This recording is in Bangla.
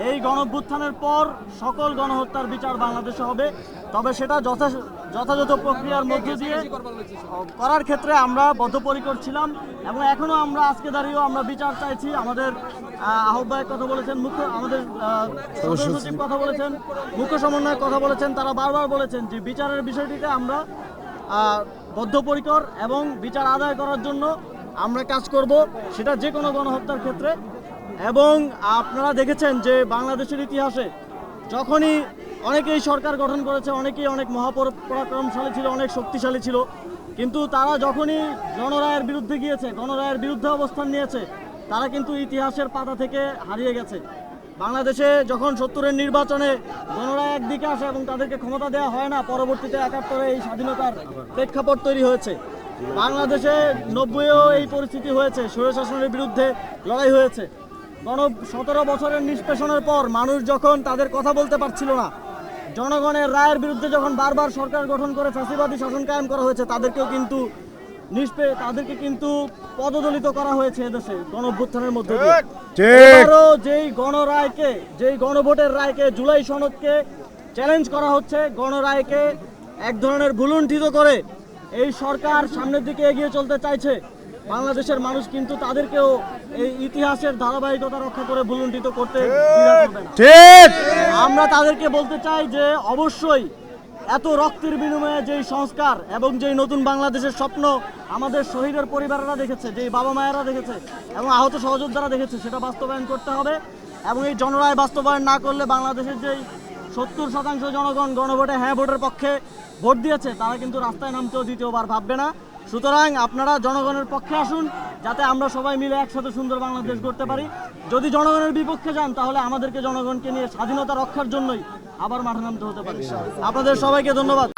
এই গণঅভ্যুত্থানের পর সকল গণহত্যার বিচার বাংলাদেশে হবে, তবে সেটা যথাযথ প্রক্রিয়ার মধ্যে দিয়ে করার ক্ষেত্রে আমরা বদ্ধপরিকর ছিলাম এবং এখনো আমরা আজকে দাঁড়িয়েও আমরা বিচার চাইছি। আমাদের আহ্বায়ক কথা বলেছেন, আমাদের সচিব কথা বলেছেন, মুখ্য সমন্বয়ক কথা বলেছেন, তারা বারবার বলেছেন যে বিচারের বিষয়টিতে আমরা বদ্ধপরিকর এবং বিচার আদায় করার জন্য আমরা কাজ করব, সেটা যে কোনো গণহত্যার ক্ষেত্রে। এবং আপনারা দেখেছেন যে বাংলাদেশের ইতিহাসে যখনই অনেকেই সরকার গঠন করেছে, অনেকেই অনেক মহাপরাক্রমশালী ছিল, অনেক শক্তিশালী ছিল, কিন্তু তারা যখনই গণরায়ের বিরুদ্ধে গিয়েছে, গণরায়ের বিরুদ্ধে অবস্থান নিয়েছে, তারা কিন্তু ইতিহাসের পাতা থেকে হারিয়ে গেছে। বাংলাদেশে যখন ৭০-এর নির্বাচনে গণরায় একদিকে আসে এবং তাদেরকে ক্ষমতা দেওয়া হয় না, পরবর্তীতে ৭১-এ এই স্বাধীনতার প্রেক্ষাপট তৈরি হয়েছে। বাংলাদেশে ৯০-এও এই পরিস্থিতি হয়েছে, স্বৈরশাসনের বিরুদ্ধে লড়াই হয়েছে। ১৭ বছরের নিষ্পেষণের পর মানুষ যখন তাদের কথা বলতে পারছিল না, জনগণের রায়ের বিরুদ্ধে যখন বারবার সরকার গঠন করে ফ্যাসিবাদী শাসন কায়েম করা হয়েছে, তাদেরকে কিন্তু পদদলিত করা হয়েছে এদেশে গণঅভ্যুত্থানের মধ্যে দিয়ে। এবারও যেই গণভোটের রায়কে, জুলাই সনদকে চ্যালেঞ্জ করা হচ্ছে, গণরায়কে এক ধরনের ভুলুণ্ঠিত করে এই সরকার সামনের দিকে এগিয়ে চলতে চাইছে। বাংলাদেশের মানুষ কিন্তু তাদেরকেও এই ইতিহাসের ধারাবাহিকতা রক্ষা করে ভুলুণ্ঠিত করতে দ্বিধা করবে না। আমরা তাদেরকে বলতে চাই যে অবশ্যই এত রক্তের বিনিময়ে যেই সংস্কার এবং যেই নতুন বাংলাদেশের স্বপ্ন আমাদের শহীদের পরিবারেরা দেখেছে, যেই বাবা মায়েরা দেখেছে এবং আহত সহযোদ্ধারা দেখেছে, সেটা বাস্তবায়ন করতে হবে। এবং এই জনরায় বাস্তবায়ন না করলে বাংলাদেশের যেই ৭০% জনগণ গণভোটে হ্যাঁ ভোটের পক্ষে ভোট দিয়েছে, তারা কিন্তু রাস্তায় নামতেও দ্বিতীয়বার ভাববে না। সুতরাং আপনারা জনগণের পক্ষে আসুন, যাতে আমরা সবাই মিলে একসাথে সুন্দর বাংলাদেশ গড়তে পারি। যদি জনগণের বিপক্ষে যান, তাহলে আমাদেরকে জনগণকে নিয়ে স্বাধীনতা রক্ষার জন্যই আবার মাঠে নামতে হতে পারে। আপনাদের সবাইকে ধন্যবাদ।